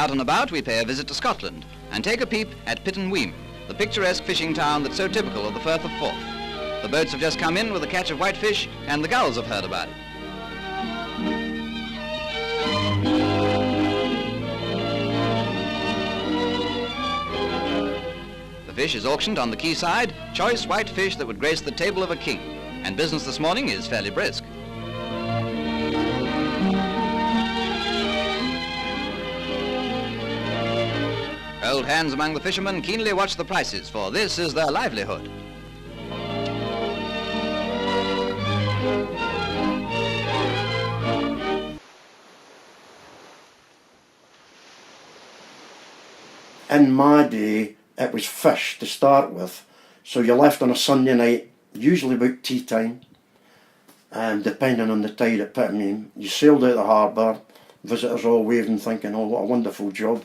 Out and about, we pay a visit to Scotland and take a peep at Pitton Weem, the picturesque fishing town that's so typical of the Firth of Forth. The boats have just come in with a catch of whitefish, and the gulls have heard about it. The fish is auctioned on the quayside, choice white fish that would grace the table of a king, and business this morning is fairly brisk. Old hands among the fishermen keenly watch the prices, for this is their livelihood. In my day, it was fish to start with. So you left on a Sunday night, usually about tea time, and depending on the tide at Pitton, you sailed out the harbour, visitors all waving, thinking, oh, what a wonderful job.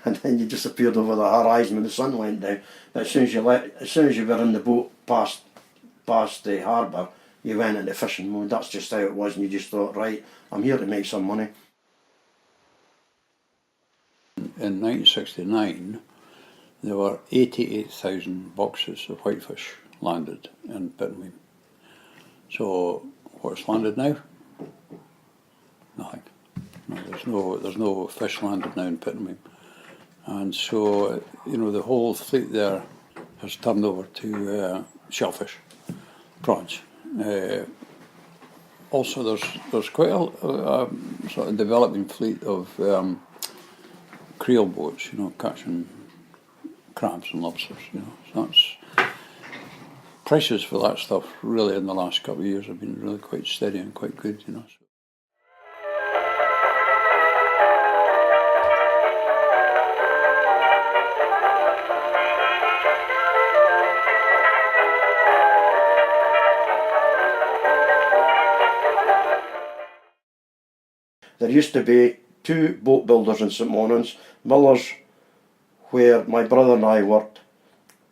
And then you disappeared over the horizon when the sun went down. But as soon as you were in the boat past the harbour, you went into fishing mode. That's just how it was, and you just thought, right, I'm here to make some money. In 1969, there were 88,000 boxes of whitefish landed in Pitton. So what's landed now? Nothing. No, there's no fish landed now in Pitton. And so, you know, the whole fleet there has turned over to shellfish, prawns. Also, there's quite a sort of developing fleet of creel boats, you know, catching crabs and lobsters, you know. So that's, prices for that stuff really in the last couple of years have been really quite steady and quite good, you know. There used to be two boat builders in St Monans, Miller's, where my brother and I worked.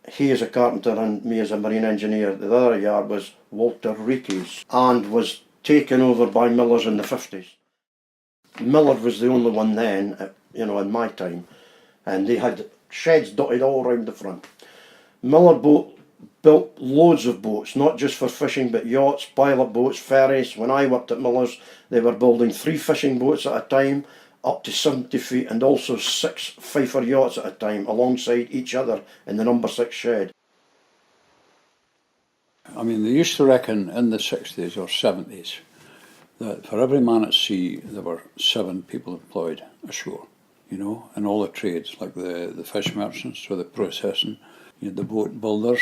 He is a carpenter and me as a marine engineer. The other yard was Walter Reeky's and was taken over by Miller's in the 50s. Miller was the only one then, you know, in my time, and they had sheds dotted all around the front. Miller built loads of boats, not just for fishing, but yachts, pilot boats, ferries. When I worked at Miller's, they were building 3 fishing boats at a time, up to 70 feet, and also 6 Fifer yachts at a time, alongside each other in the number 6 shed. I mean, they used to reckon in the 60s or 70s that for every man at sea, there were 7 people employed ashore, you know, in all the trades, like the fish merchants or the processing. You had the boat builders,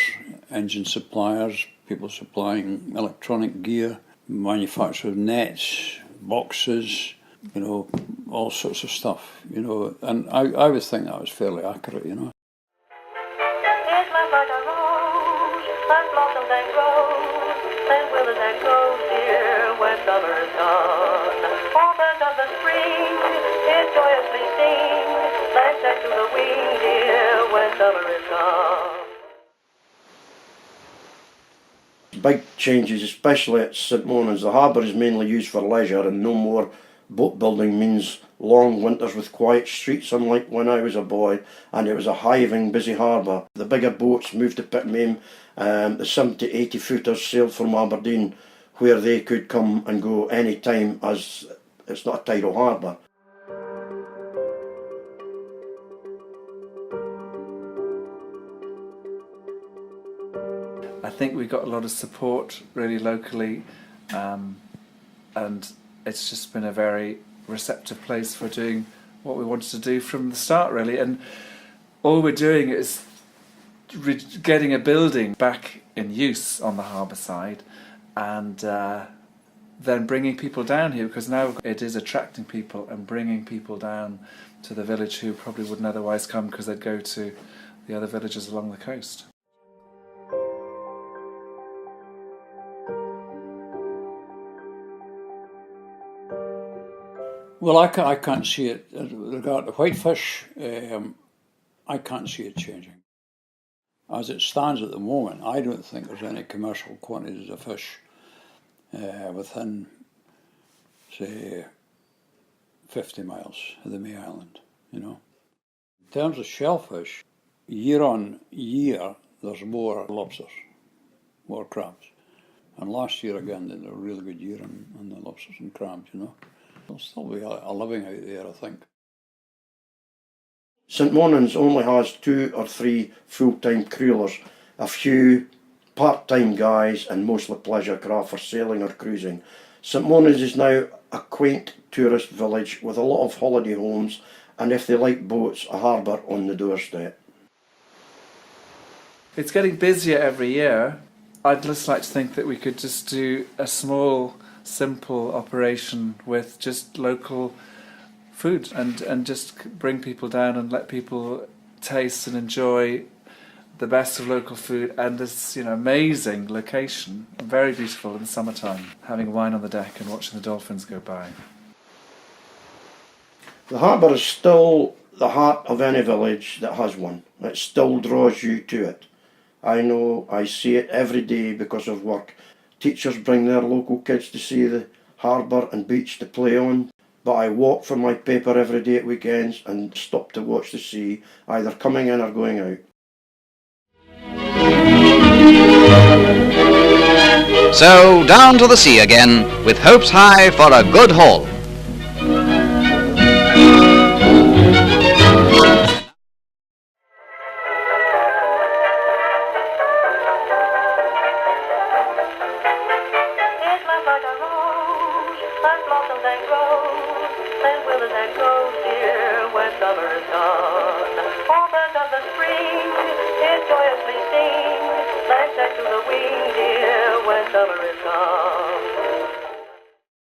engine suppliers, people supplying electronic gear, manufacture of nets, boxes, you know, all sorts of stuff, you know, and I would think that was fairly accurate, you know. Here's life like a rose, that blossoms and grows, and withers and goes here when summer is gone. All birds of the spring, it joyously sing, let's set to the wing here when summer is gone. Big changes, especially at St Monans. The harbour is mainly used for leisure, and no more boat building means long winters with quiet streets, unlike when I was a boy, and it was a hiving, busy harbour. The bigger boats moved to Pitton. The 70, 80 footers sailed from Aberdeen, where they could come and go any time, as it's not a tidal harbour. I think we got a lot of support really locally, and it's just been a very receptive place for doing what we wanted to do from the start, really. And all we're doing is getting a building back in use on the harbour side, and then bringing people down here, because now it is attracting people and bringing people down to the village who probably wouldn't otherwise come because they'd go to the other villages along the coast. Well, I can't see it. With regard to whitefish, I can't see it changing. As it stands at the moment, I don't think there's any commercial quantities of fish within, say, 50 miles of the May Island. you know. In terms of shellfish, year on year, there's more lobsters, more crabs. And last year again, they had a really good year on the lobsters and crabs, you know. There'll still be a living out there, I think. St Monans only has 2 or 3 full-time cruisers, a few part-time guys and mostly pleasure craft for sailing or cruising. St Monans is now a quaint tourist village with a lot of holiday homes, and if they like boats, a harbour on the doorstep. It's getting busier every year. I'd just like to think that we could just do a small, simple operation with just local food and just bring people down and let people taste and enjoy the best of local food and this, you know, amazing location, very beautiful in the summertime, having wine on the deck and watching the dolphins go by. The harbour is still the heart of any village that has one. It still draws you to it. I know, I see it every day because of work. Teachers bring their local kids to see the harbour and beach to play on, but I walk for my paper every day at weekends and stop to watch the sea, either coming in or going out. So down to the sea again, with hopes high for a good haul. It's life like a rose, that blossoms and grows, then withers and goes, dear, when summer is gone. All birds of the spring, it joyously sing, like that to the wing, dear, when summer is gone.